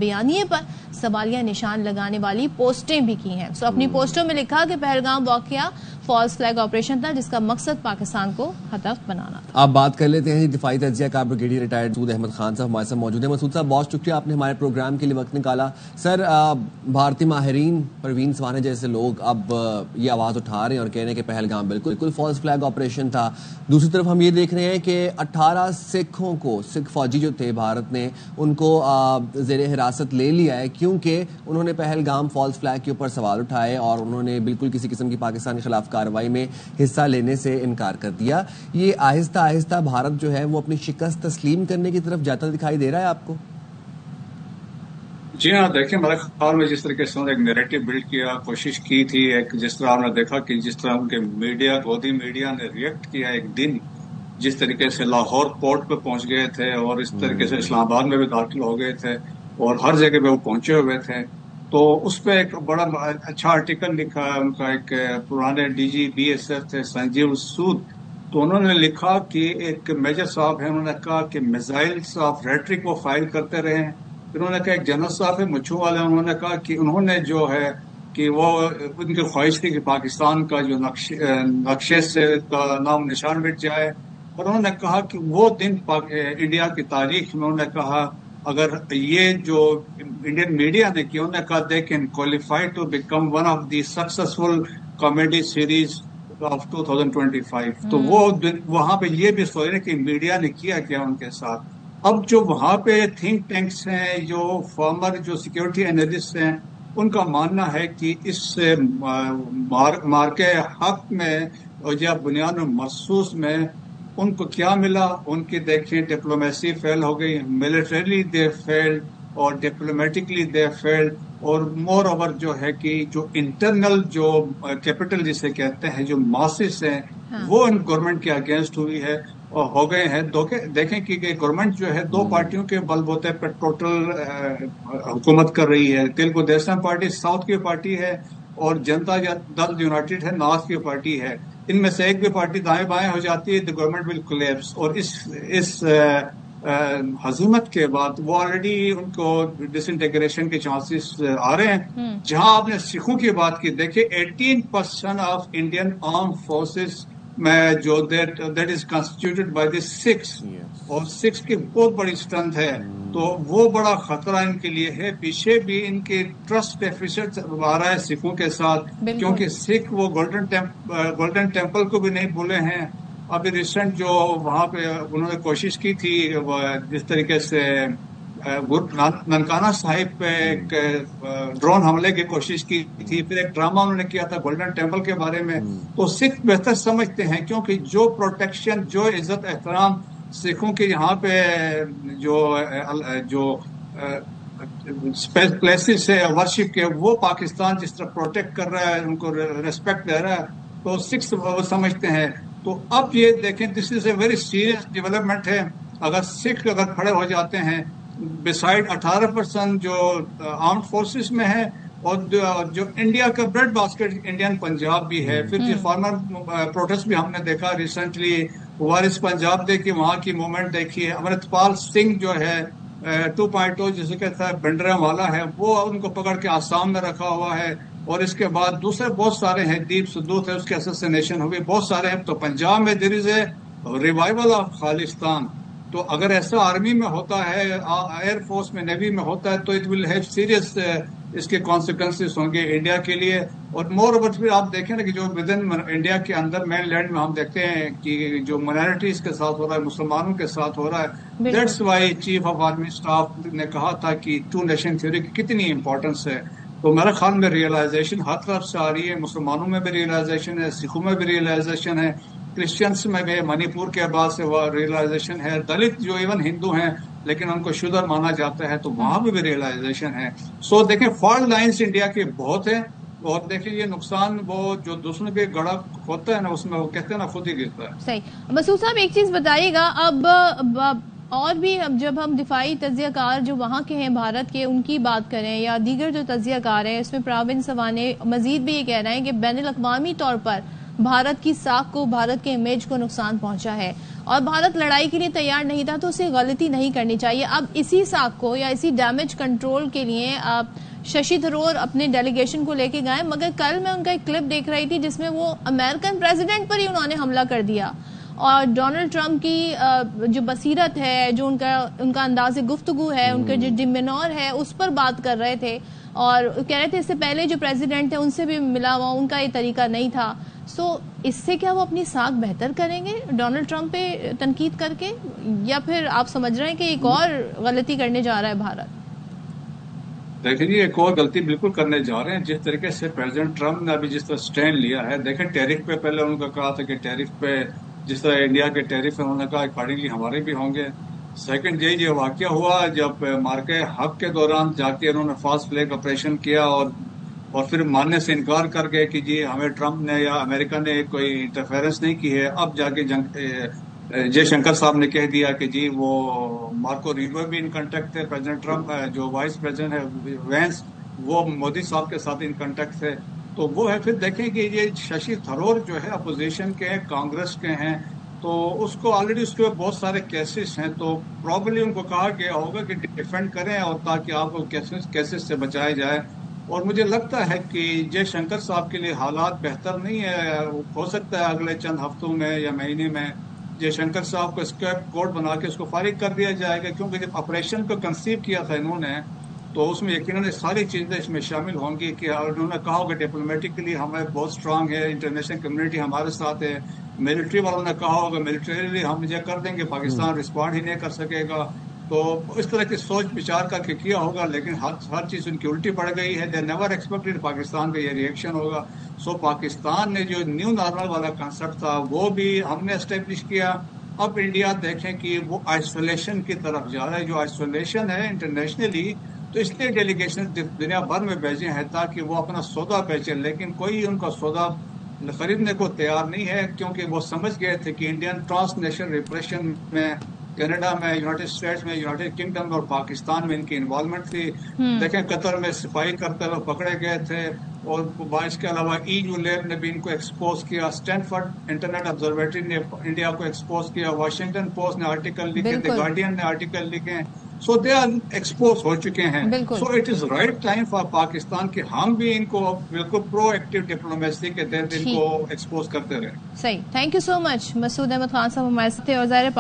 بیانیے پر سوالیہ نشان لگانے والی پوسٹیں بھی کی ہیں. سو اپنی پوسٹوں میں لکھا کہ پہلگام واقعہ فالس فلیگ آپریشن تھا جس کا مقصد پاکستان کو ہدف بنانا تھا. آپ بات کر لیتے ہیں دفاعی تجزیہ کار بریگیڈیئر ریٹائرڈ مسعود احمد خان صاحب ہمارے ساتھ موجود ہیں. مسعود صاحب بہت شکریہ آپ نے ہمارے پروگرام کے لیے وقت نکالا. سر بھارتی ماہرین پروین سوانے جیسے لوگ اب یہ آواز اٹھا رہے ہیں اور کہہ رہے ہیں کہ پہلگام بالکل فالس فلیگ آپریشن تھا. دوسری طرف ہم یہ دیکھ رہے ہیں کہ 18 سکھوں کو سکھ فوجی جو تھے بھارت نے ان کو زیر حراست لے لیا ہے کیونکہ انہوں نے پہلگام فالس فلیگ کے اوپر سوال اٹھائے اور انہوں نے بالکل کسی قسم کی پاکستان کے خلاف کارروائی میں حصہ لینے سے انکار کر دیا. یہ آہستہ آہستہ بھارت جو ہے وہ اپنی شکست تسلیم کرنے کی طرف جاتا دکھائی دے رہا ہے آپ کو؟ جی ہاں، دیکھیں میرے خیال میں جس طریقے سے ایک نیریٹو بلڈ کیا کوشش کی تھی، ایک جس طرح ہم نے دیکھا کہ جس طرح ان کے میڈیا گودی میڈیا نے ریئیکٹ کیا ایک دن، جس طریقے سے لاہور پورٹ پہ پہنچ گئے تھے اور اس طریقے سے اسلام آباد میں بھی داخل ہو گئے تھے اور ہر جگہ پہ وہ پہنچے ہوئے تھے. تو اس پہ ایک بڑا اچھا آرٹیکل لکھا ہے ان کا، ایک پرانے D G B S F تھے سنجیو سود. تو انہوں نے لکھا کہ ایک میجر صاحب ہیں، انہوں نے کہا کہ میزائلس آف ریٹرک وہ فائل کرتے رہے ہیں. پھر انہوں نے کہا ایک جنرل صاحب ہے مچھو والے، انہوں نے کہا کہ انہوں نے جو ہے کہ وہ ان کی خواہش تھی کہ پاکستان کا جو نقشے سے نام نشان مٹ جائے. اور انہوں نے کہا کہ وہ دن انڈیا کی تاریخ میں انہوں نے کہا اگر یہ جو انڈین میڈیا نے کیا، انہوں نے کہا they can qualify to become one of the successful comedy series of 2025. تو وہ وہاں پہ یہ بھی سوچ رہے کہ میڈیا نے کیا کیا ان کے ساتھ. اب جو وہاں پہ تھنک ٹینکس ہیں، جو فارمر جو سیکیورٹی اینالسٹ ہیں، ان کا ماننا ہے کہ اس مارکے حق میں اور یا بنیاد محسوس میں ان کو کیا ملا. ان کی دیکھیں ڈپلومیسی فیل ہو گئی، ملٹریلی دے فیلڈ اور ڈپلومیٹکلی دے فیلڈ. اور مور اوور جو ہے کہ جو انٹرنل جو کیپٹل جسے کہتے ہیں، جو ماسز ہیں، وہ ان گورنمنٹ کے اگینسٹ ہوئی ہے اور ہو گئے ہیں. دیکھیں کہ گورنمنٹ جو ہے دو پارٹیوں کے بل بوتے پر ٹوٹل حکومت کر رہی ہے. تیلگو دیشم پارٹی ساؤتھ کی پارٹی ہے اور جنتا دل یونائٹڈ ہے نارتھ کی پارٹی ہے. ان میں سے ایک بھی پارٹی دائیں بائیں ہو جاتی ہے دی گورنمنٹ ول کولیپس. اور اس ہزیمت کے بعد وہ آلریڈی ان کو ڈس انٹیگریشن کے چانسز آ رہے ہیں. جہاں آپ نے سکھوں کی بات کی، دیکھیں 18% آف انڈین آرم فورسز میں جو that is کنسٹیٹیوٹڈ by the Sikhs, اور سکھس کی بہت بڑی اسٹرینتھ ہے. تو وہ بڑا خطرہ ان کے لیے ہے. پیچھے بھی ان کے ٹرسٹ ڈیفیسٹ آ رہا ہے سکھوں کے ساتھ، کیونکہ سکھ وہ گولڈن ٹیمپل کو بھی نہیں بھولے ہیں. ابھی ریسنٹ جو وہاں پہ انہوں نے کوشش کی تھی جس طریقے سے ننکانہ صاحب پہ ایک ڈرون حملے کی کوشش کی تھی، پھر ایک ڈرامہ انہوں نے کیا تھا گولڈن ٹیمپل کے بارے میں. تو سکھ بہتر سمجھتے ہیں کیونکہ جو پروٹیکشن، جو عزت احترام سکھوں کے یہاں پہ جو پلیسز ہے ورشپ کے، وہ پاکستان جس طرح پروٹیکٹ کر رہا ہے، ان کو ریسپیکٹ دے رہا ہے، تو سکھ وہ سمجھتے ہیں. تو اب یہ دیکھیں دس از اے ویری سیریس ڈیولپمنٹ ہے. اگر سکھ اگر کھڑے ہو جاتے ہیں بسائڈ 18% جو آرم فورسز میں ہے، اور جو انڈیا کا بریڈ باسکٹ انڈین پنجاب بھی ہے. پھر جو فارمر پروٹیسٹ بھی ہم نے دیکھا ریسنٹلی، وارث پنجاب دیکھی، وہاں کی موومنٹ دیکھی ہے. امرتپال سنگھ جو ہے 2.0 جسے کہتا ہے بنڈرا والا ہے، وہ ان کو پکڑ کے آسام میں رکھا ہوا ہے. اور اس کے بعد دوسرے بہت سارے ہیں، دیپ سدوت ہے، اس کے اسسینیشن ہوئی، بہت سارے ہیں. تو پنجاب میں دیر از اے ریوائول آف خالستان. تو اگر ایسا آرمی میں ہوتا ہے، ایئر فورس میں، نیوی میں ہوتا ہے، تو اٹ ول ہیو سیریس اس کے کانسیکوینسز ہوں گے انڈیا کے لیے. اور مور اوور پھر آپ دیکھیں نا کہ جو ود ان انڈیا کے اندر مین لینڈ میں ہم دیکھتے ہیں کہ جو مائنورٹیز کے ساتھ ہو رہا ہے، مسلمانوں کے ساتھ ہو رہا ہے. That's why chief of army staff نے کہا تھا کہ 2 نیشن تھیوری کی کتنی امپورٹنس ہے. تو میرے خیال میں ریئلائزیشن ہر طرف سے آ رہی ہے. مسلمانوں میں بھی ریئلائزیشن ہے، سکھوں میں بھی ریئلائزیشن ہے، کرسچنس میں بھی، منی پور کے بعد سے وہ ریئلائزیشن ہے. دلت جو ایون ہندو ہیں لیکن ان کو شودر مانا جاتا ہے، تو وہاں بھی ریئلائزیشن ہے. سو دیکھیں فالٹ لائنز انڈیا کے بہت ہیں. اور دیکھیں یہ نقصان وہ جو دوسروں کے گڑا ہوتا ہے نا، اس میں وہ کہتے ہیں نا خود ہی گرتا ہے. صحیح. مسعود صاحب ایک چیز بتائیے گا، اب اور بھی جب ہم دفاعی تجزیہ کار جو وہاں کے ہیں بھارت کے ان کی بات کریں یا دیگر جو تجزیہ کار ہیں، اس میں پراون سوانے مزید بھی یہ کہہ رہے ہیں کہ بین الاقوامی طور پر بھارت کی ساکھ کو، بھارت کے امیج کو نقصان پہنچا ہے اور بھارت لڑائی کے لیے تیار نہیں تھا، تو اسے غلطی نہیں کرنی چاہیے. اب اسی ساکھ کو یا اسی ڈیمیج کنٹرول کے لیے آپ ششی تھرور اپنے ڈیلیگیشن کو لے کے گئے، مگر کل میں ان کا ایک کلپ دیکھ رہی تھی جس میں وہ امریکن پریزیڈنٹ پر ہی انہوں نے حملہ کر دیا اور ڈونلڈ ٹرمپ کی جو بصیرت ہے، جو ان کا انداز گفتگو ہے، ان کا جو ڈیمینور ہے، اس پر بات کر رہے تھے اور کہہ رہے تھے اس سے پہلے جو پریزیڈنٹ تھے ان سے بھی ملا ہوا، ان کا یہ طریقہ نہیں تھا. سو اس سے کیا وہ اپنی ساکھ بہتر کریں گے ڈونلڈ ٹرمپ پہ تنقید کر کے، یا پھر آپ سمجھ رہے ہیں کہ ایک اور غلطی کرنے جا رہا ہے بھارت؟ دیکھیں جی، ایک اور غلطی بالکل کرنے جا رہے ہیں. جس طریقے سے پریزیڈنٹ ٹرمپ نے ابھی جس طرح اسٹینڈ لیا ہے، دیکھیں ٹیرف پہ پہلے انہوں نے کہا تھا کہ ٹیرف پہ جس طرح انڈیا کے ٹیرف انہوں نے کہا اکارڈنگلی ہمارے بھی ہوں گے. سیکنڈ یہ واقعہ ہوا جب مارکے حق کے دوران جا کے انہوں نے فاسٹ فلیگ آپریشن کیا اور پھر ماننے سے انکار کر گئے کہ جی ہمیں ٹرمپ نے یا امریکہ نے کوئی انٹرفیئرنس نہیں کی ہے. اب جا کے جے شنکر صاحب نے کہہ دیا کہ جی وہ مارکو ریبیو بھی ان کنٹیکٹ تھے، پریزیڈنٹ ٹرمپ جو وائس پریزیڈنٹ ہے وینس وہ مودی صاحب کے ساتھ ان کنٹیکٹ تھے. تو وہ ہے. پھر دیکھیں کہ یہ ششی تھرور جو ہے اپوزیشن کے ہیں، کانگریس کے ہیں، تو اس کو آلریڈی اس کے بہت سارے کیسز ہیں، تو پرابلی ان کو کہا گیا ہوگا کہ ڈیفینڈ کریں اور تاکہ آپ کو کیسز سے بچایا جائے. اور مجھے لگتا ہے کہ جے شنکر صاحب کے لیے حالات بہتر نہیں ہے. ہو سکتا ہے اگلے چند ہفتوں میں یا مہینے میں جے شنکر صاحب کو اسکیپ کوڈ بنا کے اس کو فارغ کر دیا جائے گا، کیونکہ جب آپریشن کو کنسیو کیا تھا انہوں نے تو اس میں یقیناً ساری چیزیں اس میں شامل ہوں گی کہ انہوں نے کہا ہوگا ڈپلومیٹکلی ہمیں بہت اسٹرانگ ہے، انٹرنیشنل کمیونٹی ہمارے ساتھ ہے. ملٹری والوں نے کہا ہوگا ملٹریلی ہم یہ کر دیں گے، پاکستان رسپونڈ ہی نہیں کر سکے گا. تو اس طرح کی سوچ بچار کر کے کیا ہوگا، لیکن ہر چیز ان کی الٹی پڑ گئی ہے. دے نیور ایکسپیکٹڈ پاکستان کا یہ ریئیکشن ہوگا. سو پاکستان نے جو نیو نارمل والا کنسپٹ تھا وہ بھی ہم نے اسٹیبلش کیا. اب انڈیا دیکھیں کہ وہ آئسولیشن کی طرف جا رہا ہے. جو آئسولیشن ہے انٹرنیشنلی، تو اس لیے ڈیلیگیشن دنیا بھر میں بھیجے ہیں تاکہ وہ اپنا سودا بیچیں، لیکن کوئی ان کا سودا خریدنے کو تیار نہیں ہے، کیونکہ وہ سمجھ گئے تھے کہ انڈین ٹرانس نیشنل ریپریشن میں کینیڈا میں، یونائٹڈ اسٹیٹس میں، یونائٹڈ کنگڈم اور پاکستان میں ان کی انوالومنٹ تھی. دیکھیں قطر میں صفائی کرتے ہوئے پکڑے گئے تھے، اور اس کے علاوہ EU لیب نے بھی ان کو ایکسپوز کیا، اسٹینفرڈ انٹرنیٹ آبزرویٹری نے انڈیا کو ایکسپوز کیا، واشنگٹن پوسٹ نے آرٹیکل لکھے، دی گارڈین نے آرٹیکل لکھے. سو دے آر ایکسپوز ہو چکے ہیں. So it is right time for Pakistan کہ ہم بھی ان کو بالکل پرو ایکٹیو ڈپلومیسی کے تحت ان کو ایکسپوز کرتے رہے. صحیح. تھینک یو سو مچ. مسعود احمد خان صاحب ہمارے ساتھ تھے اور ظاہر